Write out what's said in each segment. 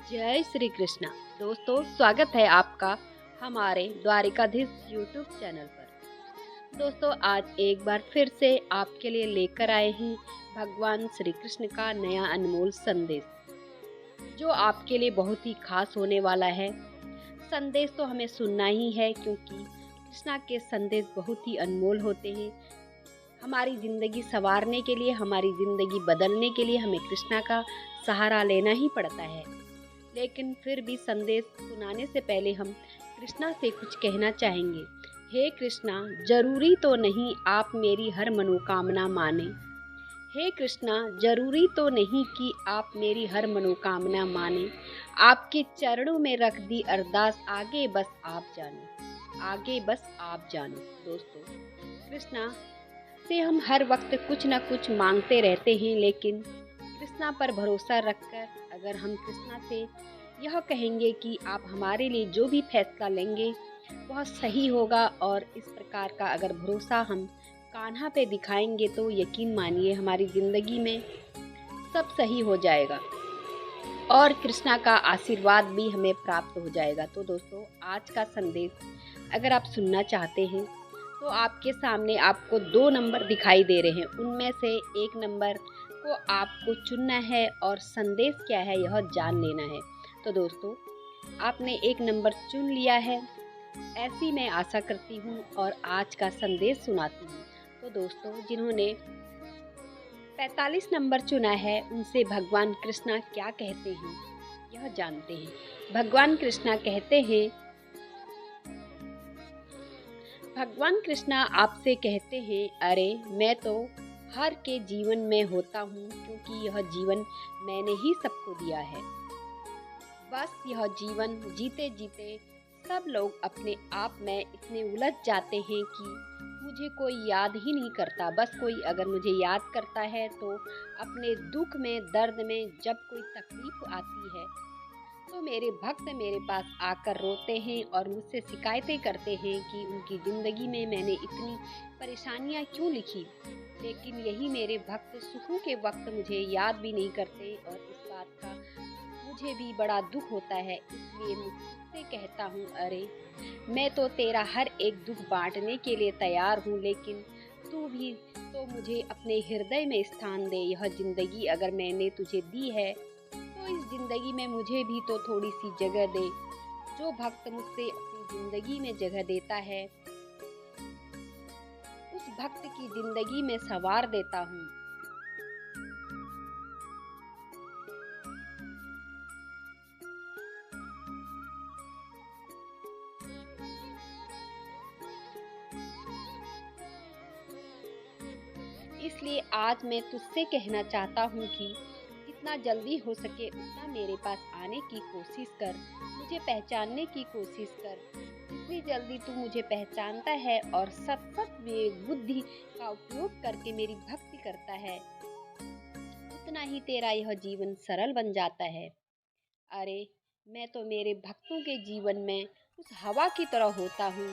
जय श्री कृष्णा। दोस्तों, स्वागत है आपका हमारे द्वारिकाधीश यूट्यूब चैनल पर। दोस्तों, आज एक बार फिर से आपके लिए लेकर आए हैं भगवान श्री कृष्ण का नया अनमोल संदेश, जो आपके लिए बहुत ही खास होने वाला है। संदेश तो हमें सुनना ही है, क्योंकि कृष्णा के संदेश बहुत ही अनमोल होते हैं। हमारी ज़िंदगी संवारने के लिए, हमारी ज़िंदगी बदलने के लिए हमें कृष्णा का सहारा लेना ही पड़ता है। लेकिन फिर भी संदेश सुनाने से पहले हम कृष्णा से कुछ कहना चाहेंगे। हे कृष्णा, जरूरी तो नहीं आप मेरी हर मनोकामना माने। हे कृष्णा, जरूरी तो नहीं कि आप मेरी हर मनोकामना माने। आपके चरणों में रख दी अरदास, आगे बस आप जानो, आगे बस आप जानो। दोस्तों, कृष्णा से हम हर वक्त कुछ न कुछ मांगते रहते हैं, लेकिन कृष्णा पर भरोसा रखकर अगर हम कृष्णा से यह कहेंगे कि आप हमारे लिए जो भी फैसला लेंगे वह सही होगा, और इस प्रकार का अगर भरोसा हम कान्हा पे दिखाएंगे तो यकीन मानिए हमारी ज़िंदगी में सब सही हो जाएगा और कृष्णा का आशीर्वाद भी हमें प्राप्त हो जाएगा। तो दोस्तों, आज का संदेश अगर आप सुनना चाहते हैं तो आपके सामने आपको 2 नंबर दिखाई दे रहे हैं। उनमें से एक नंबर को आपको चुनना है और संदेश क्या है यह जान लेना है। तो दोस्तों, आपने एक नंबर चुन लिया है, ऐसी मैं आशा करती हूँ और आज का संदेश सुनाती हूँ। तो दोस्तों, जिन्होंने 45 नंबर चुना है उनसे भगवान कृष्णा क्या कहते हैं यह जानते हैं। भगवान कृष्णा आपसे कहते हैं, अरे मैं तो हर के जीवन में होता हूँ, क्योंकि यह जीवन मैंने ही सबको दिया है। बस यह जीवन जीते जीते सब लोग अपने आप में इतने उलझ जाते हैं कि मुझे कोई याद ही नहीं करता। बस कोई अगर मुझे याद करता है तो अपने दुख में, दर्द में, जब कोई तकलीफ आती है तो मेरे भक्त मेरे पास आकर रोते हैं और मुझसे शिकायतें करते हैं कि उनकी ज़िंदगी में मैंने इतनी परेशानियां क्यों लिखी। लेकिन यही मेरे भक्त सुखों के वक्त मुझे याद भी नहीं करते, और इस बात का मुझे भी बड़ा दुख होता है। इसलिए मुझसे कहता हूँ, अरे मैं तो तेरा हर एक दुख बांटने के लिए तैयार हूँ, लेकिन तू भी तो मुझे अपने हृदय में स्थान दे। यह ज़िंदगी अगर मैंने तुझे दी है तो इस ज़िंदगी में मुझे भी तो थोड़ी सी जगह दे। जो भक्त मुझसे अपनी ज़िंदगी में जगह देता है उस भक्त की ज़िंदगी में संवार देता हूँ। इसलिए आज मैं तुझसे कहना चाहता हूँ कि जितना जल्दी हो सके उतना मेरे पास आने की कोशिश कर, मुझे पहचानने की कोशिश कर। जितनी जल्दी तू मुझे पहचानता है और सतत विवेक बुद्धि का उपयोग करके मेरी भक्ति करता है, उतना ही तेरा यह जीवन सरल बन जाता है। अरे मैं तो मेरे भक्तों के जीवन में उस हवा की तरह होता हूँ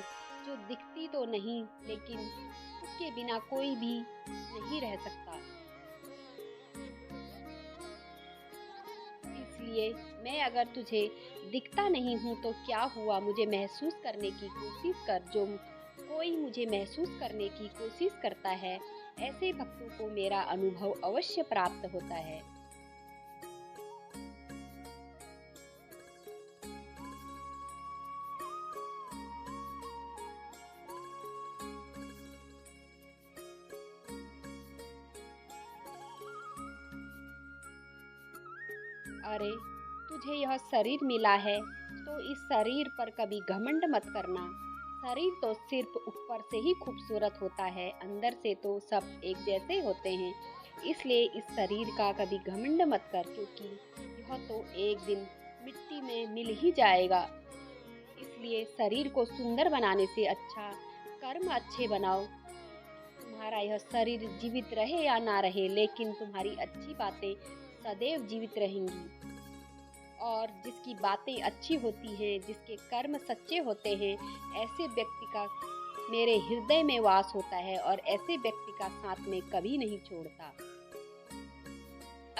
जो दिखती तो नहीं, लेकिन उसके बिना कोई भी नहीं रह सकता। इसलिए मैं अगर तुझे दिखता नहीं हूँ तो क्या हुआ, मुझे महसूस करने की कोशिश कर। जो कोई मुझे महसूस करने की कोशिश करता है, ऐसे भक्तों को मेरा अनुभव अवश्य प्राप्त होता है। अरे तुझे यह शरीर मिला है तो इस शरीर पर कभी घमंड मत करना। शरीर तो सिर्फ ऊपर से ही खूबसूरत होता है, अंदर से तो सब एक जैसे होते हैं। इसलिए इस शरीर का कभी घमंड मत कर, क्योंकि यह तो एक दिन मिट्टी में मिल ही जाएगा। इसलिए शरीर को सुंदर बनाने से अच्छा कर्म अच्छे बनाओ। तुम्हारा यह शरीर जीवित रहे या ना रहे, लेकिन तुम्हारी अच्छी बातें सदैव जीवित रहेंगी। और जिसकी बातें अच्छी होती हैं, जिसके कर्म सच्चे होते हैं, ऐसे व्यक्ति का मेरे हृदय में वास होता है और ऐसे व्यक्ति का साथ में कभी नहीं छोड़ता।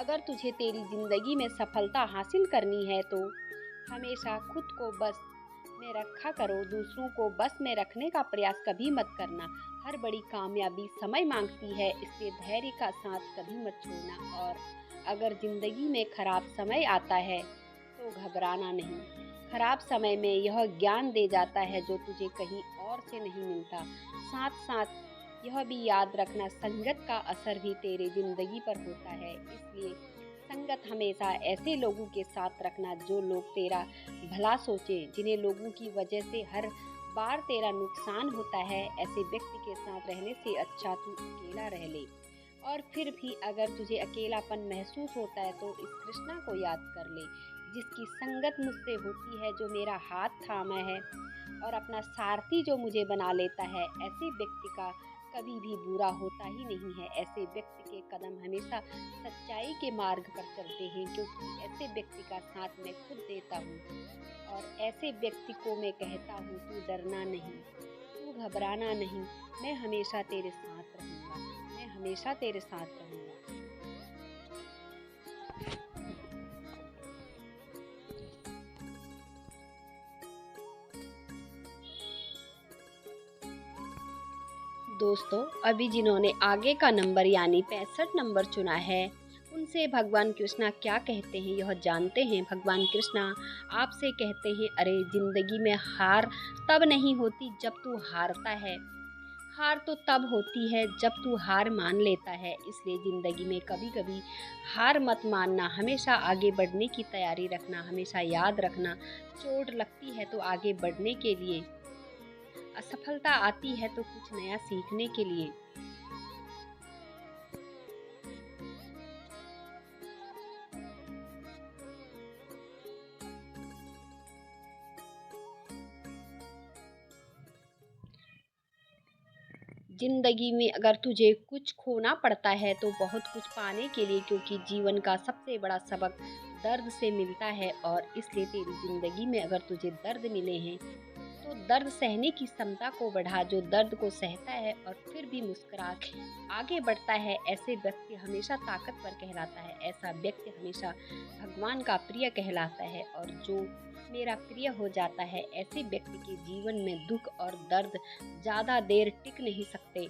अगर तुझे तेरी जिंदगी में सफलता हासिल करनी है तो हमेशा खुद को बस में रखा करो, दूसरों को बस में रखने का प्रयास कभी मत करना। हर बड़ी कामयाबी समय मांगती है, इसलिए धैर्य का साथ कभी मत छोड़ना। और अगर जिंदगी में खराब समय आता है तो घबराना नहीं। खराब समय में यह ज्ञान दे जाता है जो तुझे कहीं और से नहीं मिलता। साथ साथ यह भी याद रखना, संगत का असर भी तेरे जिंदगी पर होता है, इसलिए संगत हमेशा ऐसे लोगों के साथ रखना जो लोग तेरा भला सोचे। जिन्हें लोगों की वजह से हर बार तेरा नुकसान होता है, ऐसे व्यक्ति के साथ रहने से अच्छा तू अकेला रह ले। और फिर भी अगर तुझे अकेलापन महसूस होता है तो इस कृष्णा को याद कर ले, जिसकी संगत मुझसे होती है, जो मेरा हाथ थामा है और अपना सारथी जो मुझे बना लेता है। ऐसे व्यक्ति का कभी भी बुरा होता ही नहीं है। ऐसे व्यक्ति के कदम हमेशा सच्चाई के मार्ग पर चलते हैं, क्योंकि ऐसे व्यक्ति का साथ मैं खुद देता हूँ। और ऐसे व्यक्ति को मैं कहता हूँ, तू डरना नहीं, तू घबराना नहीं, मैं हमेशा तेरे साथ रहूँगा, मैं हमेशा तेरे साथ रहूँगा। दोस्तों, अभी जिन्होंने आगे का नंबर यानी 65 नंबर चुना है, उनसे भगवान कृष्णा क्या कहते हैं यह जानते हैं। भगवान कृष्णा आपसे कहते हैं, अरे जिंदगी में हार तब नहीं होती जब तू हारता है, हार तो तब होती है जब तू हार मान लेता है। इसलिए ज़िंदगी में कभी कभी हार मत मानना, हमेशा आगे बढ़ने की तैयारी रखना। हमेशा याद रखना, चोट लगती है तो आगे बढ़ने के लिए, असफलता आती है तो कुछ नया सीखने के लिए। जिंदगी में अगर तुझे कुछ खोना पड़ता है तो बहुत कुछ पाने के लिए, क्योंकि जीवन का सबसे बड़ा सबक दर्द से मिलता है। और इसलिए तेरी जिंदगी में अगर तुझे दर्द मिले हैं तो दर्द सहने की क्षमता को बढ़ा। जो दर्द को सहता है और फिर भी मुस्कुरा के आगे बढ़ता है, ऐसे व्यक्ति हमेशा ताकतवर कहलाता है। ऐसा व्यक्ति हमेशा भगवान का प्रिय कहलाता है। और जो मेरा प्रिय हो जाता है, ऐसे व्यक्ति के जीवन में दुख और दर्द ज़्यादा देर टिक नहीं सकते।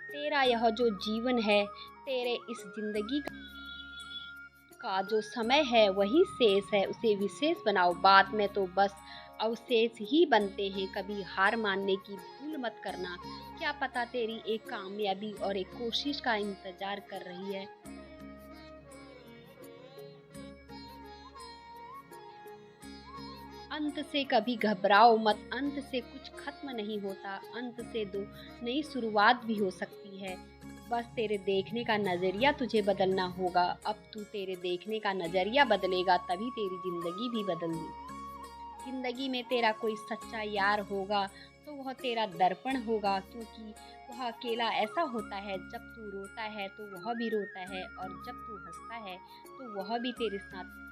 तेरा यह जो जीवन है, तेरे इस जिंदगी का जो समय है वही शेष है, उसे विशेष बनाओ। बाद में तो बस अवशेष ही बनते हैं। कभी हार मानने की भूल मत करना, क्या पता तेरी एक कामयाबी और एक कोशिश का इंतजार कर रही है। अंत से कभी घबराओ मत, अंत से कुछ खत्म नहीं होता, अंत से दो नई शुरुआत भी हो सकती है। बस तेरे देखने का नज़रिया तुझे बदलना होगा। अब तू तेरे देखने का नज़रिया बदलेगा तभी तेरी ज़िंदगी भी बदलेगी। ज़िंदगी में तेरा कोई सच्चा यार होगा तो वह तेरा दर्पण होगा, क्योंकि वह अकेला ऐसा होता है, जब तू रोता है तो वह भी रोता है, और जब तू हंसता है तो वह भी तेरे साथ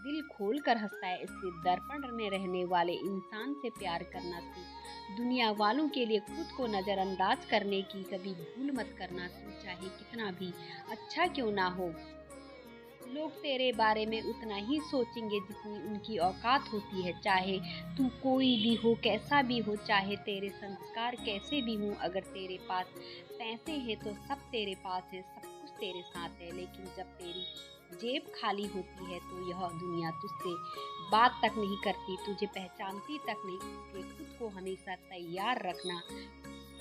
दिल खोल कर हंसता है। इसलिए दर्पण में रहने वाले इंसान से प्यार करना सीख। दुनिया वालों के लिए खुद को नज़रअंदाज करने की कभी भूल मत करना। तू चाहे कितना भी अच्छा क्यों ना हो, लोग तेरे बारे में उतना ही सोचेंगे जितनी उनकी औकात होती है। चाहे तू कोई भी हो, कैसा भी हो, चाहे तेरे संस्कार कैसे भी हों, अगर तेरे पास पैसे हैं तो सब तेरे पास है, सब कुछ तेरे साथ है। लेकिन जब तेरी जेब खाली होती है तो यह दुनिया तुझसे बात तक नहीं करती, तुझे पहचानती तक नहीं। इसलिए खुद को हमेशा तैयार रखना,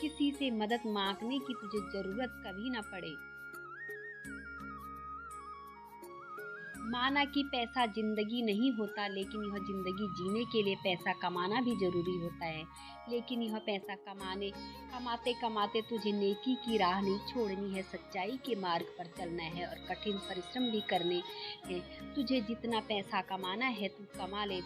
किसी से मदद मांगने की तुझे ज़रूरत कभी ना पड़े। माना कि पैसा जिंदगी नहीं होता, लेकिन यह जिंदगी जीने के लिए पैसा कमाना भी जरूरी होता है। लेकिन यह पैसा कमाते कमाते तुझे नेकी की राह नहीं छोड़नी है, सच्चाई के मार्ग पर चलना है और कठिन परिश्रम भी करने हैं। तुझे जितना पैसा कमाना है तू कमा ले,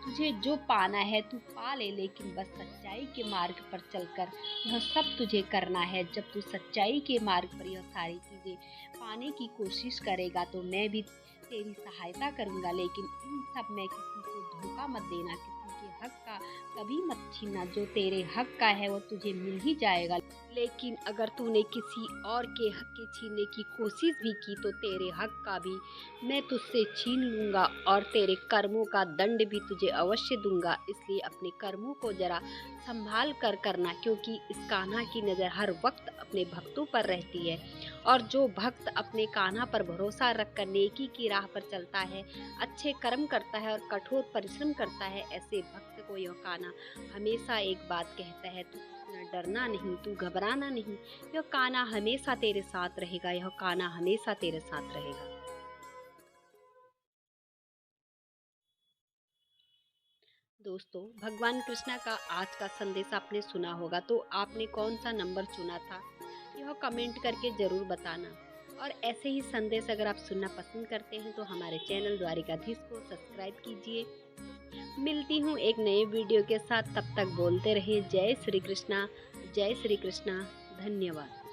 तुझे जो पाना है तू पा ले, लेकिन बस सच्चाई के मार्ग पर चलकर यह सब तुझे करना है। जब तू सच्चाई के मार्ग पर यह सारी चीज़ें पाने की कोशिश करेगा तो मैं भी तेरी सहायता करूँगा, लेकिन इन सब में किसी को धोखा मत देना, किसी के हक का कभी मत छीनना। जो तेरे हक का है वो तुझे मिल ही जाएगा, लेकिन अगर तूने किसी और के हक के छीनने की कोशिश भी की तो तेरे हक का भी मैं तुझसे छीन लूँगा और तेरे कर्मों का दंड भी तुझे अवश्य दूंगा। इसलिए अपने कर्मों को जरा संभाल कर करना, क्योंकि इस कान्हा की नज़र हर वक्त अपने भक्तों पर रहती है, और जो भक्त अपने कान्हा पर भरोसा रखकर नेकी की राह पर चलता है, अच्छे कर्म करता है और कठोर परिश्रम करता है, ऐसे भक्त को यह कान्हा हमेशा एक बात कहता है, तू डरना नहीं, तू घबराना नहीं, यह कान्हा हमेशा तेरे साथ रहेगा, यह कान्हा हमेशा तेरे साथ रहेगा। दोस्तों, भगवान कृष्णा का आज का संदेश आपने सुना होगा, तो आपने कौन सा नंबर चुना था यह कमेंट करके ज़रूर बताना। और ऐसे ही संदेश अगर आप सुनना पसंद करते हैं तो हमारे चैनल द्वारिकाधीश को सब्सक्राइब कीजिए। मिलती हूँ एक नए वीडियो के साथ, तब तक बोलते रहिए जय श्री कृष्णा, जय श्री कृष्णा। धन्यवाद।